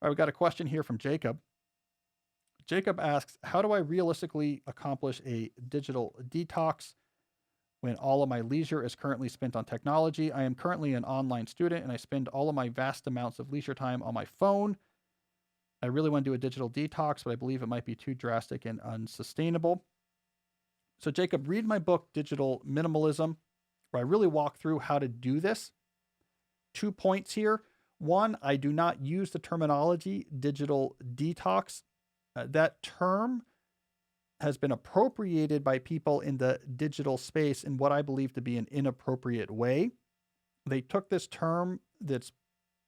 All right, we got a question here from Jacob. Jacob asks, how do I realistically accomplish a digital detox when all of my leisure is currently spent on technology? I am currently an online student and I spend all of my vast amounts of leisure time on my phone. I really want to do a digital detox, but I believe it might be too drastic and unsustainable. So, Jacob, read my book, Digital Minimalism, where I really walk through how to do this. 2 points here. One, I do not use the terminology digital detox. That term has been appropriated by people in the digital space in what I believe to be an inappropriate way. They took this term that's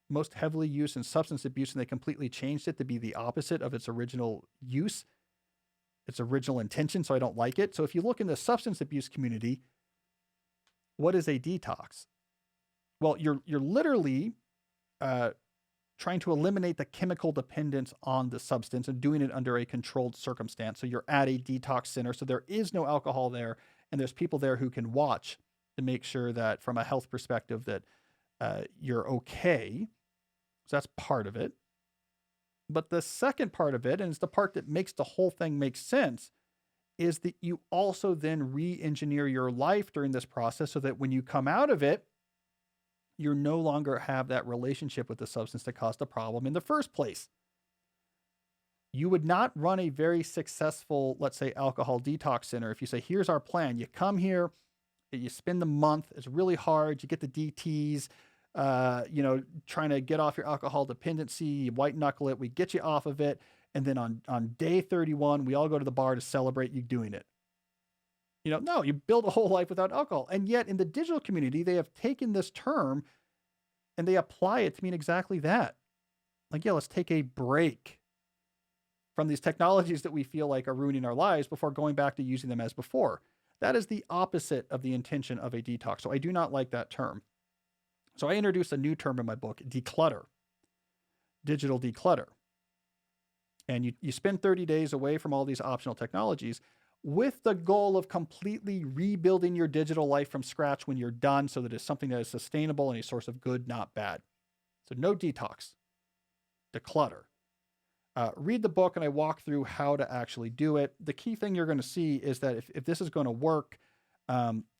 most heavily used in substance abuse and they completely changed it to be the opposite of its original use, its original intention. So I don't like it. So if you look in the substance abuse community, what is a detox? Well, you're literally trying to eliminate the chemical dependence on the substance and doing it under a controlled circumstance. So you're at a detox center. So there is no alcohol there, and there's people there who can watch to make sure that from a health perspective that you're okay. So that's part of it. But the second part of it, and it's the part that makes the whole thing make sense, is that you also then re-engineer your life during this process so that when you come out of it, you no longer have that relationship with the substance that caused the problem in the first place. You would not run a very successful, let's say, alcohol detox center if you say, here's our plan. You come here, you spend the month, it's really hard, you get the DTs, trying to get off your alcohol dependency, you white knuckle it, we get you off of it. And then on day 31, we all go to the bar to celebrate you doing it. No, you build a whole life without alcohol. And yet in the digital community, they have taken this term and they apply it to mean exactly that. Like, yeah, let's take a break from these technologies that we feel like are ruining our lives before going back to using them as before. That is the opposite of the intention of a detox. So I do not like that term. So I introduced a new term in my book, declutter, digital declutter. And you spend 30 days away from all these optional technologies with the goal of completely rebuilding your digital life from scratch when you're done so that it's something that is sustainable and a source of good, not bad. So no detox, declutter. Read the book and I walk through how to actually do it. The key thing you're going to see is that if this is going to work,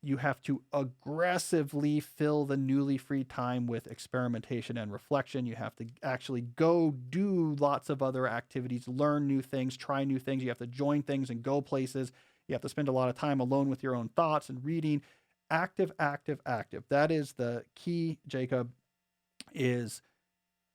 you have to aggressively fill the newly free time with experimentation and reflection. You have to actually go do lots of other activities, learn new things, try new things. You have to join things and go places. You have to spend a lot of time alone with your own thoughts and reading. Active, active, active. That is the key, Jacob, is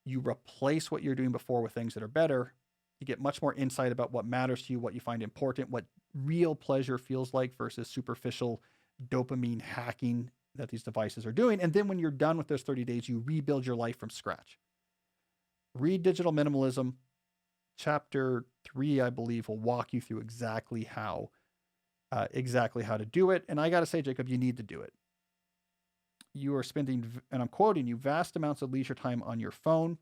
you replace what you're doing before with things that are better. You get much more insight about what matters to you, what you find important, what real pleasure feels like versus superficial dopamine hacking that these devices are doing. And then when you're done with those 30 days, you rebuild your life from scratch. Read Digital Minimalism. Chapter 3, I believe, will walk you through exactly how to do it. And I got to say, Jacob, you need to do it. You are spending, and I'm quoting you, vast amounts of leisure time on your phone.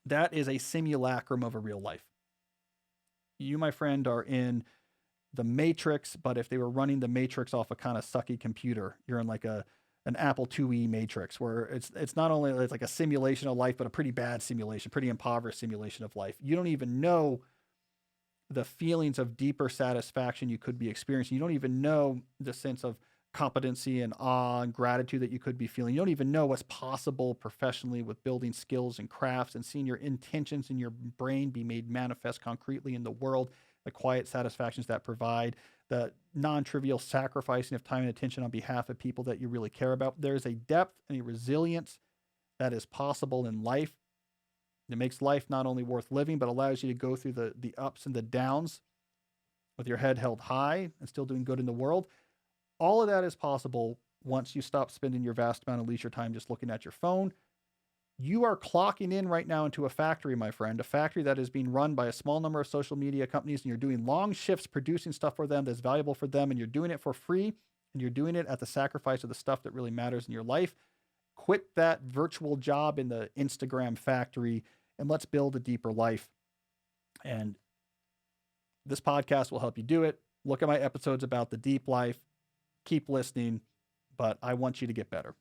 That is a simulacrum of a real life. You, my friend, are in the Matrix, but if they were running the Matrix off a kind of sucky computer, you're in like an Apple IIe Matrix where it's not only it's like a simulation of life, but a pretty bad simulation, pretty impoverished simulation of life. You don't even know the feelings of deeper satisfaction you could be experiencing. You don't even know the sense of competency and awe and gratitude that you could be feeling. You don't even know what's possible professionally with building skills and crafts and seeing your intentions in your brain be made manifest concretely in the world, the quiet satisfactions that provide, the non-trivial sacrificing of time and attention on behalf of people that you really care about. There's a depth and a resilience that is possible in life. It makes life not only worth living, but allows you to go through the ups and the downs with your head held high and still doing good in the world. All of that is possible once you stop spending your vast amount of leisure time just looking at your phone. You are clocking in right now into a factory, my friend, a factory that is being run by a small number of social media companies, and you're doing long shifts producing stuff for them that's valuable for them, and you're doing it for free, and you're doing it at the sacrifice of the stuff that really matters in your life. Quit that virtual job in the Instagram factory, and let's build a deeper life. And this podcast will help you do it. Look at my episodes about the deep life. Keep listening, but I want you to get better.